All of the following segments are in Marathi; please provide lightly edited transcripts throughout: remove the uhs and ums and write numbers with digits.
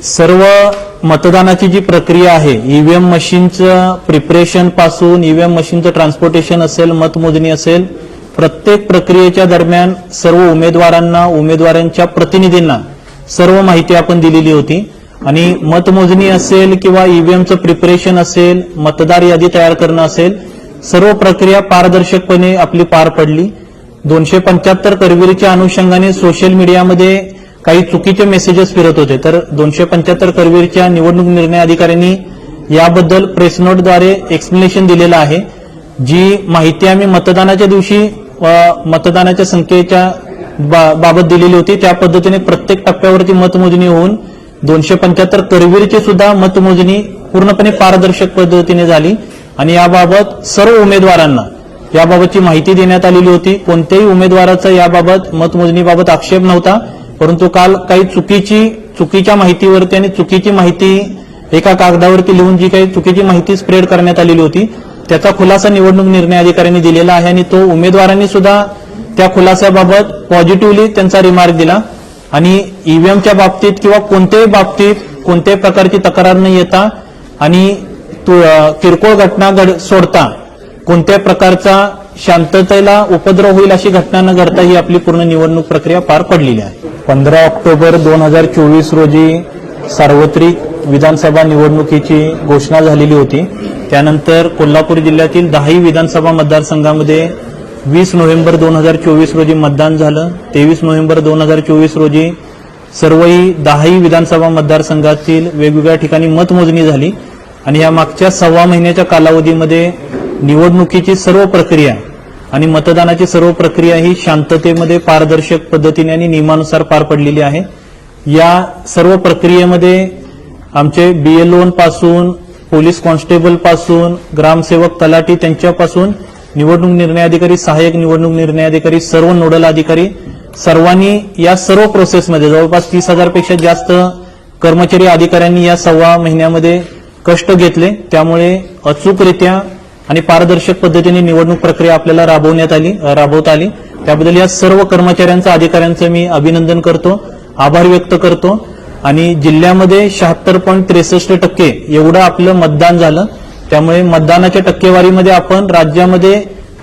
सर्व मतदानाची जी प्रक्रिया आहे, ईव्हीएम मशीनचं प्रिपरेशन पासून ईव्हीएम मशीनचं ट्रान्सपोर्टेशन असेल, मतमोजणी असेल, प्रत्येक प्रक्रियेच्या दरम्यान सर्व उमेदवारांना, उमेदवारांच्या प्रतिनिधींना सर्व माहिती आपण दिलेली होती। आणि मतमोजणी असेल किंवा ईव्हीएमचं प्रिपरेशन असेल, मतदार यादी तयार करणं असेल, सर्व प्रक्रिया पारदर्शकपणे आपली पार पडली। 275 करवीरच्या अनुषंगाने सोशल मीडियामध्ये काही चुकीचे मेसेजेस फिरत होते, तर 275 करवीरच्या निवडणूक निर्णय अधिकाऱ्यांनी याबद्दल प्रेस नोटद्वारे एक्सप्लेनेशन दिलेलं आहे। जी माहिती आम्ही मतदानाच्या दिवशी मतदानाच्या संख्येच्या बाबत दिलेली होती, त्या पद्धतीने प्रत्येक टप्प्यावरती मतमोजणी होऊन 275 करवीरची सुद्धा मतमोजणी पूर्णपणे पारदर्शक पद्धतीने झाली। आणि याबाबत सर्व उमेदवारांना याबाबतची माहिती देण्यात आलेली होती। कोणत्याही उमेदवाराचा याबाबत मतमोजणीबाबत आक्षेप नव्हता, परंतु काल काही चुकीच्या माहितीवरती आणि चुकीची माहिती एका कागदावरती लिहून जी काही चुकीची माहिती स्प्रेड करण्यात आलेली होती, त्याचा खुलासा निवडणूक निर्णय अधिकाऱ्यांनी दिलेला आहे। आणि तो उमेदवारांनी सुद्धा त्या खुलासाबाबत पॉझिटिव्हली त्यांचा रिमार्क दिला। आणि ईव्हीएमच्या बाबतीत किंवा कोणत्याही बाबतीत कोणत्याही प्रकारची तक्रार न येता आणि किरकोळ घटना सोडता कोणत्याही प्रकारचा शांततेला उपद्रव होईल अशी घटना न घडता ही आपली पूर्ण निवडणूक प्रक्रिया पार पडलेली आहे। 15 ऑक्टोबर 2024 रोजी सार्वत्रिक विधानसभा निवडणुकीची घोषणा झालेली होती। त्यानंतर कोल्हापूर जिल्ह्यातील 10 विधानसभा मतदारसंघामध्ये 20 नोव्हेंबर 2024 रोजी मतदान झालं। 23 नोव्हेंबर 2024 रोजी सर्वही 10 विधानसभा मतदारसंघातील वेगवेगळ्या ठिकाणी मतमोजणी झाली। आणि या मागच्या सव्वा महिन्याच्या कालावधीमध्ये निवडणुकीची सर्व प्रक्रिया आणि मतदानाची सर्व प्रक्रिया ही शांततेमध्ये पारदर्शक पद्धतीने आणि नियमानुसार पार पडलेली आहे। या सर्व प्रक्रियेमध्ये आमचे BLO पासून, पोलीस कॉन्स्टेबल पासून, ग्रामसेवक, तलाठी त्यांच्यापासून निवडणूक निर्णय अधिकारी, सहाय्यक निवडणूक निर्णय अधिकारी, सर्व नोडल अधिकारी सर्वांनी या सर्व प्रोसेसमध्ये जवळपास 30,000 पेक्षा जास्त कर्मचारी अधिकाऱ्यांनी या सव्वा महिन्यामध्ये कष्ट घेतले। त्यामुळे अचूकरित्या आणि पारदर्शक पद्धतीने निवडणूक प्रक्रिया आपल्याला राबवता आली। त्याबद्दल या सर्व कर्मचाऱ्यांचं, अधिकाऱ्यांचं मी अभिनंदन करतो, आभार व्यक्त करतो। आणि जिल्ह्यामध्ये 76.63% एवढं आपलं मतदान झालं। त्यामुळे मतदानाच्या टक्केवारीमध्ये आपण राज्यामध्ये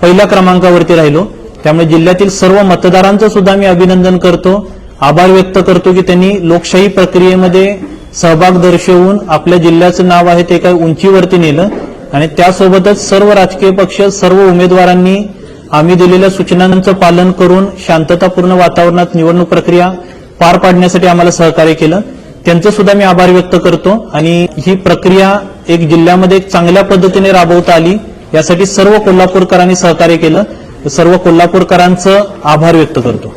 पहिल्या क्रमांकावरती राहिलो। त्यामुळे जिल्ह्यातील सर्व मतदारांचं सुद्धा मी अभिनंदन करतो, आभार व्यक्त करतो की त्यांनी लोकशाही प्रक्रियेमध्ये सहभाग दर्शवून आपल्या जिल्ह्याचं नाव आहे ते काही उंचीवरती नेलं। आणि त्यासोबतच सर्व राजकीय पक्ष, सर्व उमेदवारांनी आम्ही दिलेल्या सूचनांचं पालन करून शांततापूर्ण वातावरणात निवडणूक प्रक्रिया पार पाडण्यासाठी आम्हाला सहकार्य केलं, त्यांचं सुद्धा मी आभार व्यक्त करतो। आणि ही प्रक्रिया एक जिल्ह्यामध्ये चांगल्या पद्धतीने राबवता आली यासाठी सर्व कोल्हापूरकरांनी सहकार्य केलं, सर्व कोल्हापूरकरांचं आभार व्यक्त करतो।